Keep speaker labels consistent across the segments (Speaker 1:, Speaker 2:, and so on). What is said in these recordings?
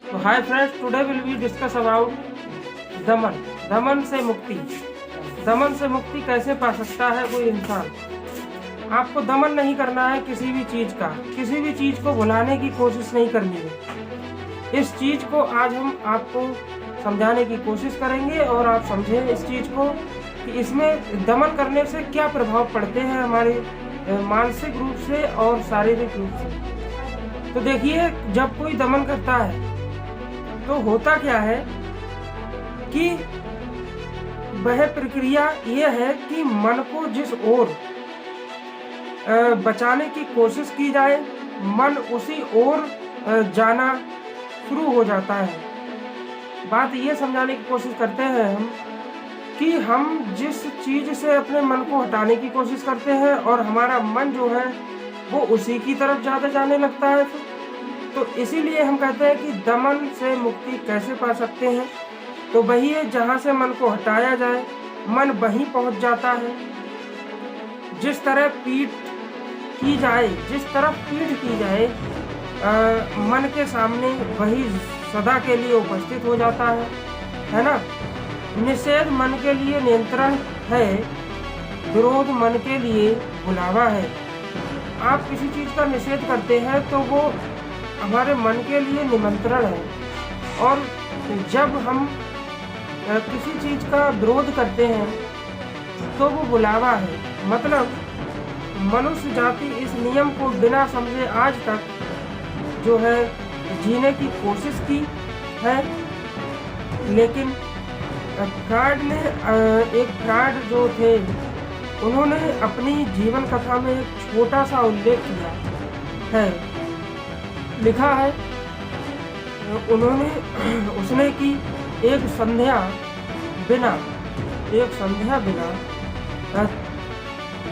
Speaker 1: तो hi friends, today will be discuss about दमन। दमन से मुक्ति। दमन से मुक्ति कैसे पा सकता है कोई इंसान। आपको दमन नहीं करना है किसी भी चीज़ का, किसी भी चीज़ को भुलाने की कोशिश नहीं करनी है। इस चीज़ को आज हम आपको समझाने की कोशिश करेंगे और आप समझें इस चीज़ को कि इसमें दमन करने से क्या प्रभाव पड़ते हैं हमारे मानसिक रूप से और शारीरिक रूप से। तो देखिए, जब कोई दमन करता है तो होता क्या है कि वह प्रक्रिया ये है कि मन को जिस ओर बचाने की कोशिश की जाए, मन उसी ओर जाना शुरू हो जाता है। बात ये समझाने की कोशिश करते हैं हम कि हम जिस चीज़ से अपने मन को हटाने की कोशिश करते हैं और हमारा मन जो है वो उसी की तरफ ज़्यादा जाने लगता है। तो इसीलिए हम कहते हैं कि दमन से मुक्ति कैसे पा सकते हैं। तो वही है, जहाँ से मन को हटाया जाए मन वहीं पहुँच जाता है। जिस तरह पीठ की जाए, जिस तरफ पीठ की जाए मन के सामने वही सदा के लिए उपस्थित हो जाता है ना। निषेध मन के लिए नियंत्रण है, विरोध मन के लिए बुलावा है। आप किसी चीज़ का निषेध करते हैं तो वो हमारे मन के लिए निमंत्रण है, और जब हम किसी चीज़ का विरोध करते हैं तो वो बुलावा है। मतलब मनुष्य जाति इस नियम को बिना समझे आज तक जो है जीने की कोशिश की है, लेकिन फ्रॉइड ने एक फ्रॉइड जो थे उन्होंने अपनी जीवन कथा में एक छोटा सा उल्लेख किया है, लिखा है उसने कि एक संध्या बिना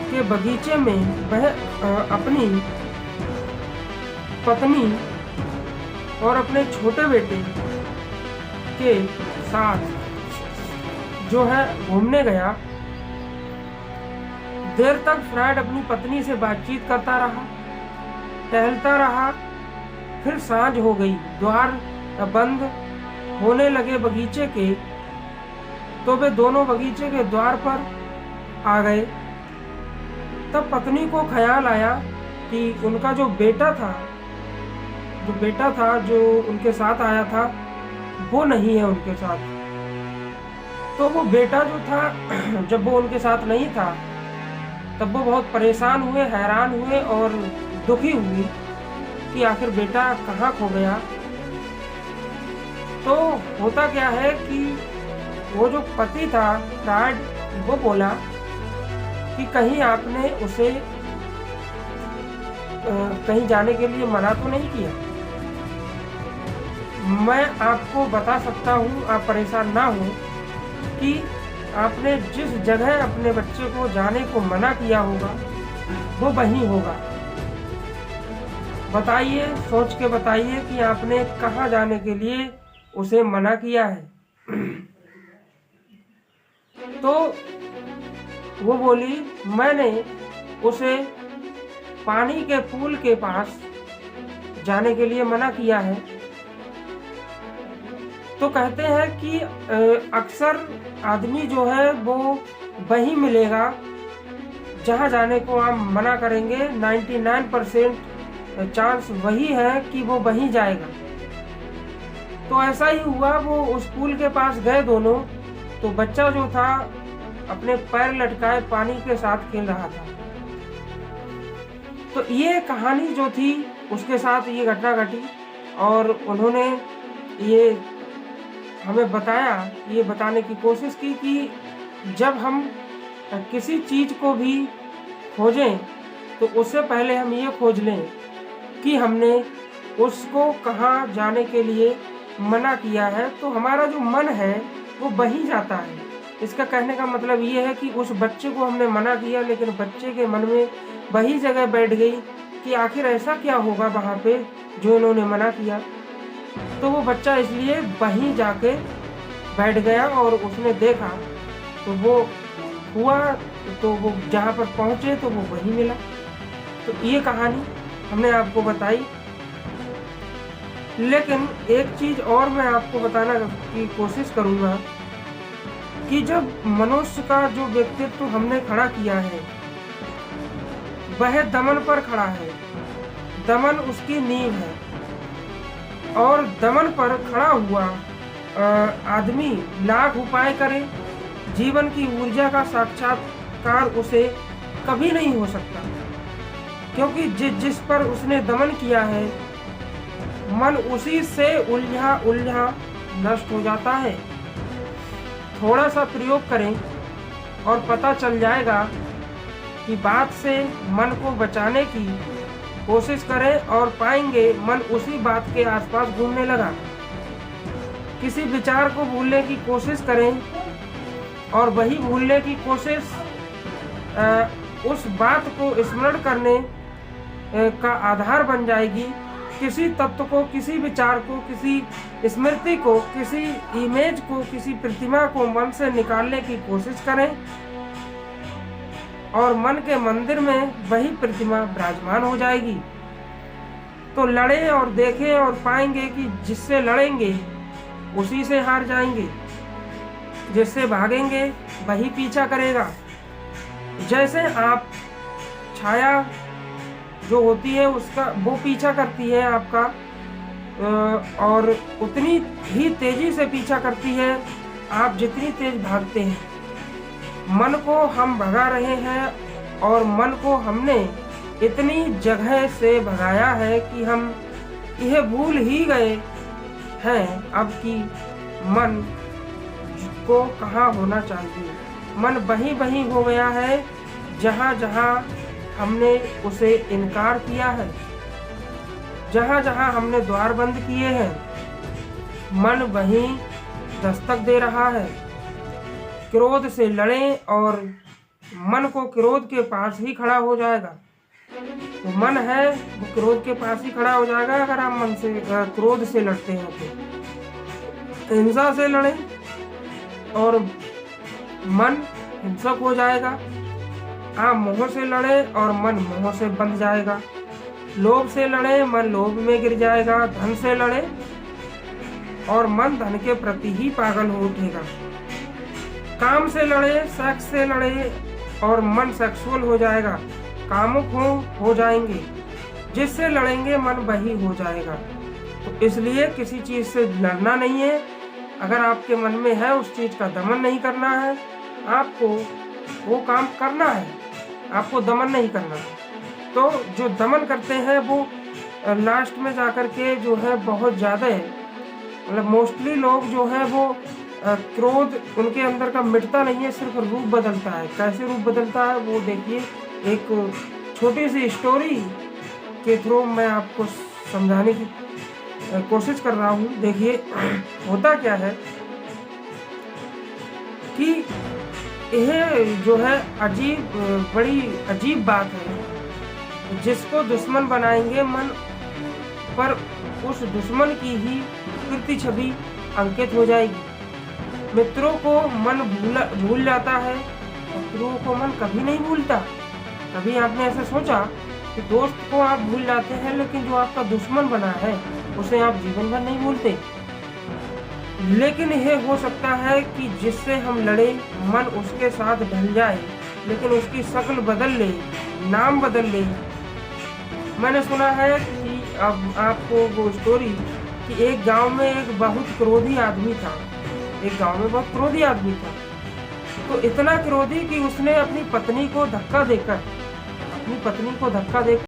Speaker 1: के बगीचे में वह अपनी पत्नी और अपने छोटे बेटे के साथ जो है घूमने गया। देर तक फ्रॉइड अपनी पत्नी से बातचीत करता रहा, टहलता रहा। फिर सांझ हो गई, द्वार बंद होने लगे बगीचे के, तो वे दोनों बगीचे के द्वार पर आ गए। तब पत्नी को ख्याल आया कि उनका जो बेटा था जो उनके साथ आया था वो नहीं है उनके साथ। तो वो बेटा जो था जब वो उनके साथ नहीं था तब वो बहुत परेशान हुए, हैरान हुए और दुखी हुए कि आखिर बेटा कहाँ खो गया। तो होता क्या है कि वो जो पति था फ्रॉइड, वो बोला कि कहीं आपने उसे कहीं जाने के लिए मना तो नहीं किया। मैं आपको बता सकता हूँ, आप परेशान ना हो, कि आपने जिस जगह अपने बच्चे को जाने को मना किया होगा वो वहीं होगा। बताइए, सोच के बताइए कि आपने कहाँ जाने के लिए उसे मना किया है। तो वो बोली, मैंने उसे पानी के पूल के पास जाने के लिए मना किया है। तो कहते हैं कि अक्सर आदमी जो है वो वही मिलेगा जहाँ जाने को आप मना करेंगे। 99% चांस वही है कि वो वहीं जाएगा। तो ऐसा ही हुआ, वो उस पुल के पास गए दोनों। तो बच्चा जो था अपने पैर लटकाए पानी के साथ खेल रहा था। तो ये कहानी जो थी उसके साथ ये घटना घटी, और उन्होंने ये हमें बताया, ये बताने की कोशिश की कि जब हम किसी चीज़ को भी खोजें तो उससे पहले हम ये खोज लें कि हमने उसको कहाँ जाने के लिए मना किया है। तो हमारा जो मन है वो वहीं जाता है। इसका कहने का मतलब ये है कि उस बच्चे को हमने मना किया, लेकिन बच्चे के मन में वही जगह बैठ गई कि आखिर ऐसा क्या होगा वहाँ पे जो इन्होंने मना किया। तो वो बच्चा इसलिए वहीं जाके बैठ गया और उसने देखा तो वो हुआ, तो वो जहाँ पर पहुँचे तो वो वहीं मिला। तो ये कहानी हमने आपको बताई। लेकिन एक चीज़ और मैं आपको बताना की कोशिश करूँगा कि जब मनुष्य का जो व्यक्तित्व हमने खड़ा किया है, वह दमन पर खड़ा है। दमन उसकी नींव है और दमन पर खड़ा हुआ आदमी लाख उपाय करे, जीवन की ऊर्जा का साक्षात्कार उसे कभी नहीं हो सकता, क्योंकि जिस पर उसने दमन किया है, मन उसी से उलझा नष्ट हो जाता है। थोड़ा सा प्रयोग करें और पता चल जाएगा कि बात से मन को बचाने की कोशिश करें और पाएंगे मन उसी बात के आसपास घूमने लगा। किसी विचार को भूलने की कोशिश करें और वही भूलने की कोशिश उस बात को स्मरण करने का आधार बन जाएगी। किसी तत्व को, किसी विचार को, किसी स्मृति को, किसी इमेज को, किसी प्रतिमा को मन से निकालने की कोशिश करें और मन के मंदिर में वही प्रतिमा विराजमान हो जाएगी। तो लड़ें और देखें और पाएंगे कि जिससे लड़ेंगे उसी से हार जाएंगे, जिससे भागेंगे वही पीछा करेगा। जैसे आप छाया जो होती है उसका वो पीछा करती है आपका, और उतनी ही तेजी से पीछा करती है आप जितनी तेज भागते हैं। मन को हम भगा रहे हैं और मन को हमने इतनी जगह से भगाया है कि हम यह भूल ही गए हैं अब कि मन को कहाँ होना चाहिए। मन वहीं हो गया है जहाँ हमने उसे इनकार किया है, जहाँ हमने द्वार बंद किए हैं, मन वहीं दस्तक दे रहा है। क्रोध से लड़ें और मन को क्रोध के पास ही खड़ा हो जाएगा। तो मन है वो क्रोध के पास ही खड़ा हो जाएगा अगर आप मन से क्रोध से लड़ते हैं तो। हिंसा से लड़ें और मन हिंसक हो जाएगा। आप मोह से लड़े और मन मोह से बंध जाएगा। लोभ से लड़े, मन लोभ में गिर जाएगा। धन से लड़े और मन धन के प्रति ही पागल हो उठेगा। काम से लड़े, सेक्स से लड़े और मन सेक्सुअल हो जाएगा, कामुक हो जाएंगे। जिससे लड़ेंगे मन वही हो जाएगा। तो इसलिए किसी चीज़ से लड़ना नहीं है। अगर आपके मन में है उस चीज़ का दमन नहीं करना है, आपको वो काम करना है, आपको दमन नहीं करना। तो जो दमन करते हैं वो लास्ट में जाकर के जो है बहुत ज़्यादा है, मतलब मोस्टली लोग जो है वो क्रोध उनके अंदर का मिटता नहीं है, सिर्फ रूप बदलता है। कैसे रूप बदलता है वो देखिए, एक छोटी सी स्टोरी के थ्रू मैं आपको समझाने की कोशिश कर रहा हूँ। देखिए होता क्या है कि यह जो है बड़ी अजीब बात है। जिसको दुश्मन बनाएंगे मन पर उस दुश्मन की ही कीर्ति छवि अंकित हो जाएगी। मित्रों को मन भूल जाता है, शत्रुओं को मन कभी नहीं भूलता। कभी आपने ऐसा सोचा कि दोस्त को आप भूल जाते हैं, लेकिन जो आपका दुश्मन बना है उसे आप जीवन भर नहीं भूलते। लेकिन यह हो सकता है कि जिससे हम लड़े मन उसके साथ ढल जाए, लेकिन उसकी शक्ल बदल ले, नाम बदल ले। मैंने सुना है कि अब आपको वो स्टोरी कि एक गांव में एक बहुत क्रोधी आदमी था। एक गांव में बहुत क्रोधी आदमी था, तो इतना क्रोधी कि उसने अपनी पत्नी को धक्का देकर